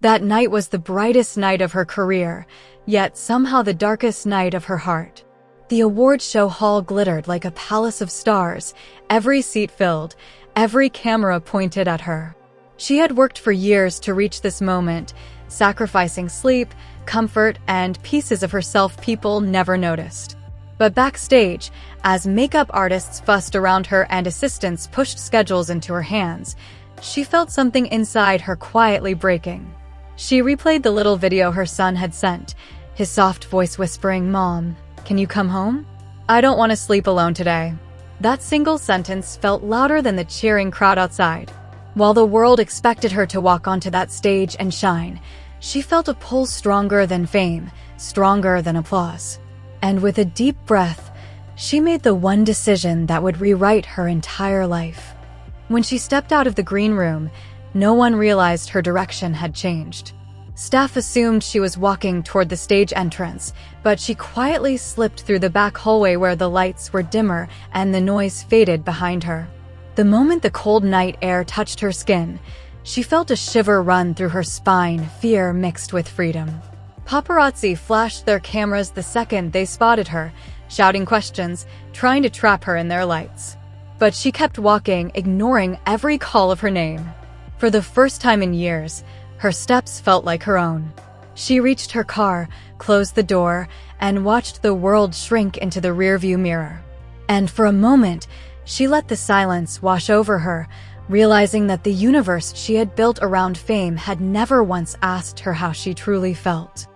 That night was the brightest night of her career, yet somehow the darkest night of her heart. The award show hall glittered like a palace of stars, every seat filled, every camera pointed at her. She had worked for years to reach this moment, sacrificing sleep, comfort, and pieces of herself people never noticed. But backstage, as makeup artists fussed around her and assistants pushed schedules into her hands, she felt something inside her quietly breaking. She replayed the little video her son had sent, his soft voice whispering, "Mom, can you come home? I don't want to sleep alone today." That single sentence felt louder than the cheering crowd outside. While the world expected her to walk onto that stage and shine, she felt a pull stronger than fame, stronger than applause. And with a deep breath, she made the one decision that would rewrite her entire life. When she stepped out of the green room, no one realized her direction had changed. Staff assumed she was walking toward the stage entrance, but she quietly slipped through the back hallway where the lights were dimmer and the noise faded behind her. The moment the cold night air touched her skin, she felt a shiver run through her spine, fear mixed with freedom. Paparazzi flashed their cameras the second they spotted her, shouting questions, trying to trap her in their lights. But she kept walking, ignoring every call of her name. For the first time in years, her steps felt like her own. She reached her car, closed the door, and watched the world shrink into the rearview mirror. And for a moment, she let the silence wash over her, realizing that the universe she had built around fame had never once asked her how she truly felt.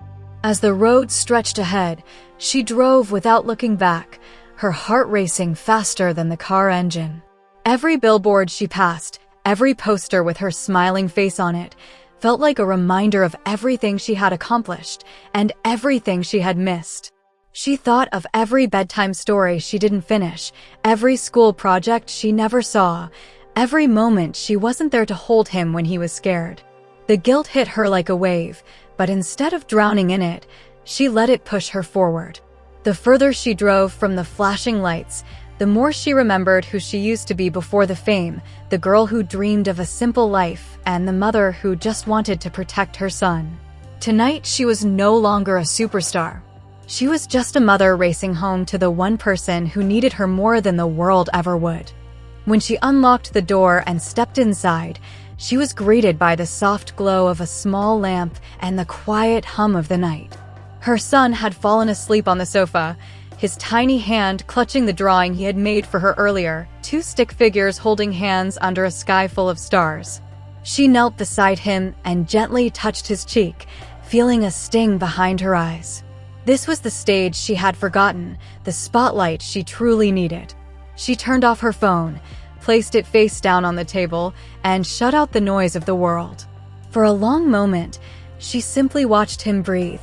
As the road stretched ahead, she drove without looking back, her heart racing faster than the car engine. Every billboard she passed, every poster with her smiling face on it, felt like a reminder of everything she had accomplished and everything she had missed. She thought of every bedtime story she didn't finish, every school project she never saw, every moment she wasn't there to hold him when he was scared. The guilt hit her like a wave, but instead of drowning in it, she let it push her forward. The further she drove from the flashing lights, the more she remembered who she used to be before the fame, the girl who dreamed of a simple life and the mother who just wanted to protect her son. Tonight, she was no longer a superstar. She was just a mother racing home to the one person who needed her more than the world ever would. When she unlocked the door and stepped inside, she was greeted by the soft glow of a small lamp and the quiet hum of the night. Her son had fallen asleep on the sofa, his tiny hand clutching the drawing he had made for her earlier, two stick figures holding hands under a sky full of stars. She knelt beside him and gently touched his cheek, feeling a sting behind her eyes. This was the stage she had forgotten, the spotlight she truly needed. She turned off her phone, placed it face down on the table, and shut out the noise of the world. For a long moment, she simply watched him breathe,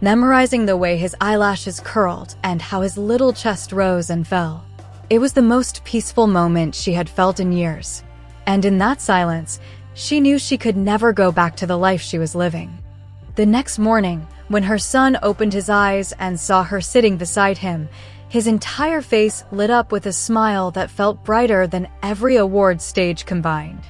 memorizing the way his eyelashes curled and how his little chest rose and fell. It was the most peaceful moment she had felt in years. And in that silence, she knew she could never go back to the life she was living. The next morning, when her son opened his eyes and saw her sitting beside him, his entire face lit up with a smile that felt brighter than every award stage combined.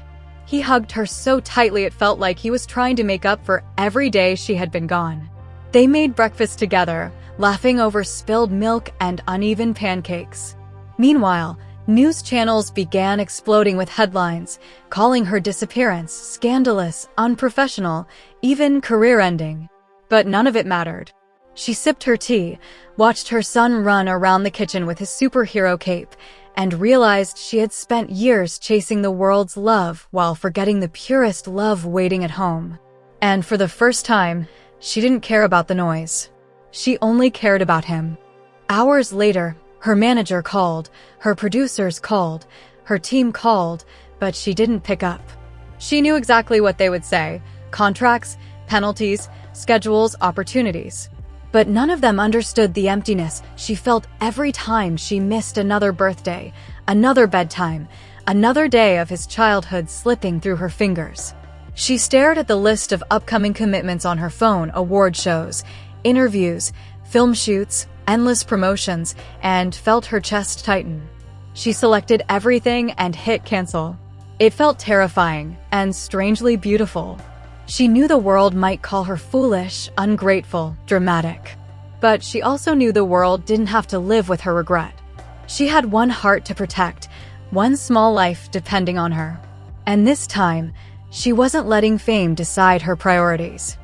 He hugged her so tightly it felt like he was trying to make up for every day she had been gone. They made breakfast together, laughing over spilled milk and uneven pancakes. Meanwhile, news channels began exploding with headlines, calling her disappearance scandalous, unprofessional, even career-ending. But none of it mattered. She sipped her tea, watched her son run around the kitchen with his superhero cape, and realized she had spent years chasing the world's love while forgetting the purest love waiting at home. And for the first time, she didn't care about the noise. She only cared about him. Hours later, her manager called, her producers called, her team called, but she didn't pick up. She knew exactly what they would say: contracts, penalties, schedules, opportunities. But none of them understood the emptiness she felt every time she missed another birthday, another bedtime, another day of his childhood slipping through her fingers. She stared at the list of upcoming commitments on her phone: award shows, interviews, film shoots, endless promotions, and felt her chest tighten. She selected everything and hit cancel. It felt terrifying and strangely beautiful. She knew the world might call her foolish, ungrateful, dramatic. But she also knew the world didn't have to live with her regret. She had one heart to protect, one small life depending on her. And this time, she wasn't letting fame decide her priorities.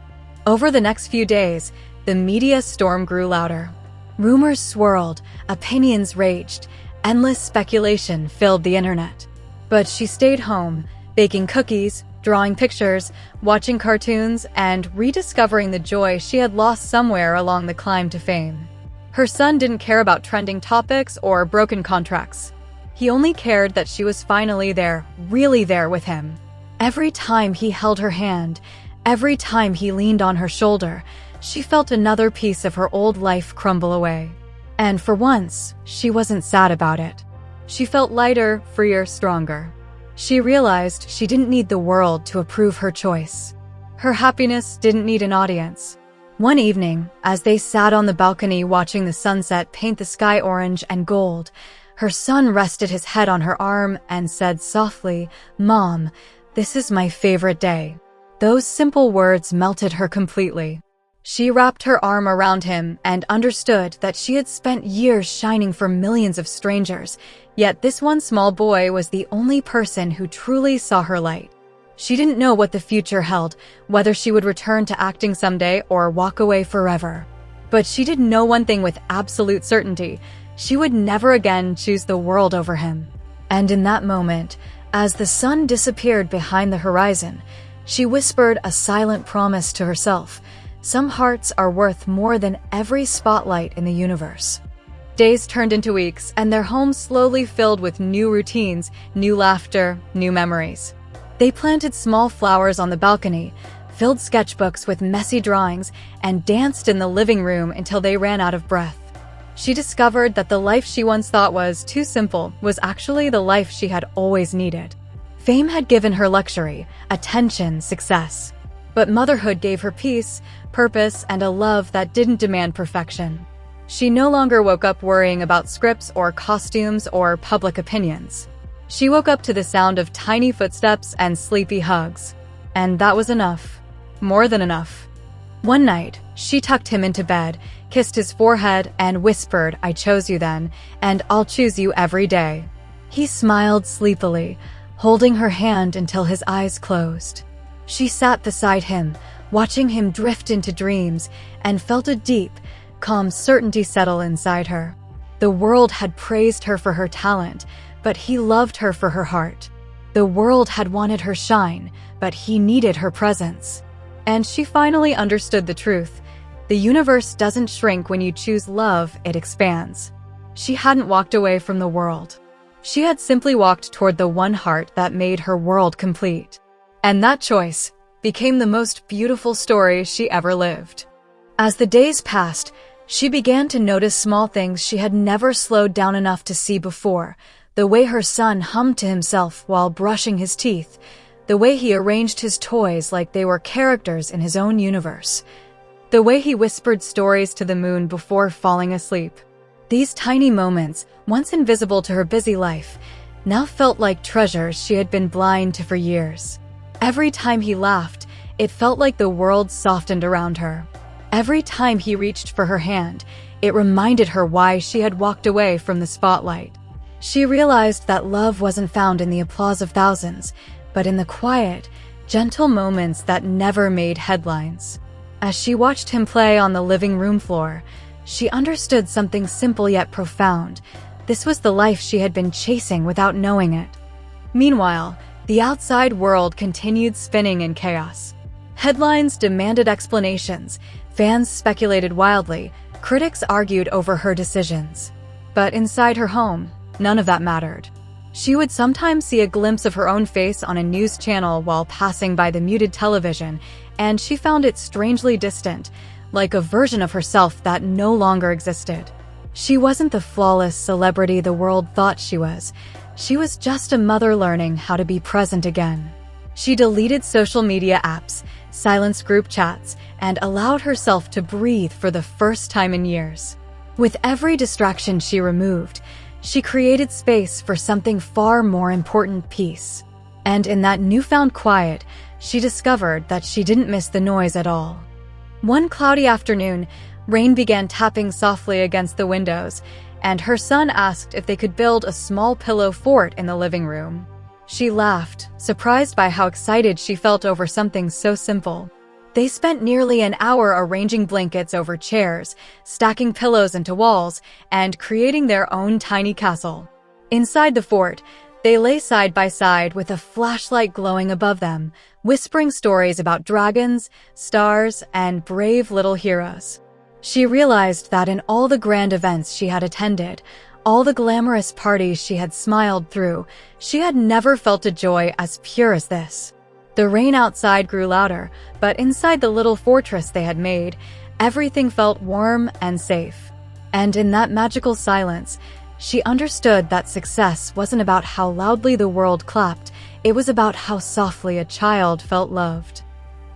Over the next few days, the media storm grew louder. Rumors swirled, opinions raged, endless speculation filled the internet. But she stayed home, baking cookies, drawing pictures, watching cartoons, and rediscovering the joy she had lost somewhere along the climb to fame. Her son didn't care about trending topics or broken contracts. He only cared that she was finally there, really there with him. Every time he held her hand, every time he leaned on her shoulder, she felt another piece of her old life crumble away. And for once, she wasn't sad about it. She felt lighter, freer, stronger. She realized she didn't need the world to approve her choice. Her happiness didn't need an audience. One evening, as they sat on the balcony watching the sunset paint the sky orange and gold, her son rested his head on her arm and said softly, "Mom, this is my favorite day." Those simple words melted her completely. She wrapped her arm around him and understood that she had spent years shining for millions of strangers, yet this one small boy was the only person who truly saw her light. She didn't know what the future held, whether she would return to acting someday or walk away forever. But she did know one thing with absolute certainty: she would never again choose the world over him. And in that moment, as the sun disappeared behind the horizon, she whispered a silent promise to herself: some hearts are worth more than every spotlight in the universe. Days turned into weeks, and their home slowly filled with new routines, new laughter, new memories. They planted small flowers on the balcony, filled sketchbooks with messy drawings, and danced in the living room until they ran out of breath. She discovered that the life she once thought was too simple was actually the life she had always needed. Fame had given her luxury, attention, success. But motherhood gave her peace, purpose, and a love that didn't demand perfection. She no longer woke up worrying about scripts or costumes or public opinions. She woke up to the sound of tiny footsteps and sleepy hugs. And that was enough. More than enough. One night, she tucked him into bed, kissed his forehead, and whispered, "I chose you then, and I'll choose you every day." He smiled sleepily, holding her hand until his eyes closed. She sat beside him, watching him drift into dreams, and felt a deep, calm certainty settle inside her. The world had praised her for her talent, but he loved her for her heart. The world had wanted her shine, but he needed her presence. And she finally understood the truth. The universe doesn't shrink when you choose love, it expands. She hadn't walked away from the world. She had simply walked toward the one heart that made her world complete. And that choice became the most beautiful story she ever lived. As the days passed, she began to notice small things she had never slowed down enough to see before. The way her son hummed to himself while brushing his teeth. The way he arranged his toys like they were characters in his own universe. The way he whispered stories to the moon before falling asleep. These tiny moments, once invisible to her busy life, now felt like treasures she had been blind to for years. Every time he laughed, it felt like the world softened around her. Every time he reached for her hand, it reminded her why she had walked away from the spotlight. She realized that love wasn't found in the applause of thousands, but in the quiet, gentle moments that never made headlines. As she watched him play on the living room floor, she understood something simple yet profound. This was the life she had been chasing without knowing it. Meanwhile, the outside world continued spinning in chaos. Headlines demanded explanations, fans speculated wildly, critics argued over her decisions. But inside her home, none of that mattered. She would sometimes see a glimpse of her own face on a news channel while passing by the muted television, and she found it strangely distant, like a version of herself that no longer existed. She wasn't the flawless celebrity the world thought she was. She was just a mother learning how to be present again. She deleted social media apps, silenced group chats, and allowed herself to breathe for the first time in years. With every distraction she removed, she created space for something far more important: peace. And in that newfound quiet, she discovered that she didn't miss the noise at all. One cloudy afternoon, rain began tapping softly against the windows, and her son asked if they could build a small pillow fort in the living room. She laughed, surprised by how excited she felt over something so simple. They spent nearly an hour arranging blankets over chairs, stacking pillows into walls, and creating their own tiny castle. Inside the fort, they lay side by side with a flashlight glowing above them, whispering stories about dragons, stars, and brave little heroes. She realized that in all the grand events she had attended, all the glamorous parties she had smiled through, she had never felt a joy as pure as this. The rain outside grew louder, but inside the little fortress they had made, everything felt warm and safe. And in that magical silence, she understood that success wasn't about how loudly the world clapped, it was about how softly a child felt loved.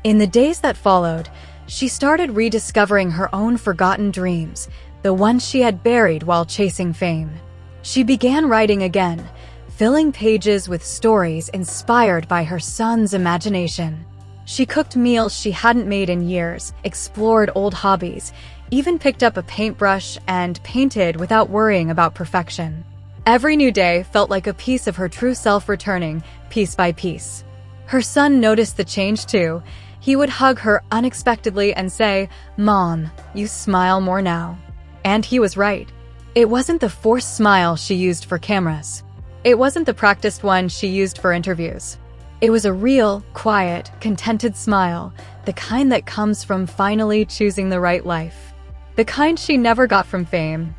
In the days that followed, she started rediscovering her own forgotten dreams, the ones she had buried while chasing fame. She began writing again, filling pages with stories inspired by her son's imagination. She cooked meals she hadn't made in years, explored old hobbies, even picked up a paintbrush and painted without worrying about perfection. Every new day felt like a piece of her true self returning, piece by piece. Her son noticed the change too. He would hug her unexpectedly and say, "Mom, you smile more now." And he was right. It wasn't the forced smile she used for cameras. It wasn't the practiced one she used for interviews. It was a real, quiet, contented smile, the kind that comes from finally choosing the right life. The kind she never got from fame.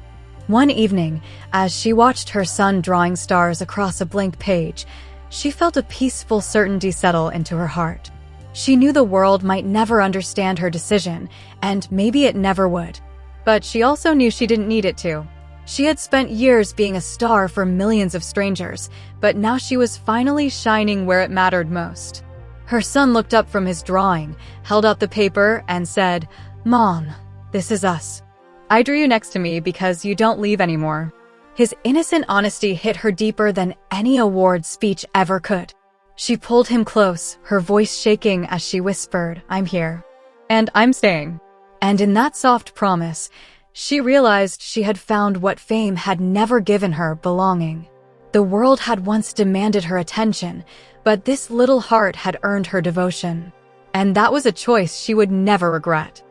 One evening, as she watched her son drawing stars across a blank page, she felt a peaceful certainty settle into her heart. She knew the world might never understand her decision, and maybe it never would. But she also knew she didn't need it to. She had spent years being a star for millions of strangers, but now she was finally shining where it mattered most. Her son looked up from his drawing, held out the paper, and said, "Mom, this is us. I drew you next to me because you don't leave anymore." His innocent honesty hit her deeper than any award speech ever could. She pulled him close, her voice shaking as she whispered, "I'm here. And I'm staying." And in that soft promise, she realized she had found what fame had never given her: belonging. The world had once demanded her attention, but this little heart had earned her devotion. And that was a choice she would never regret.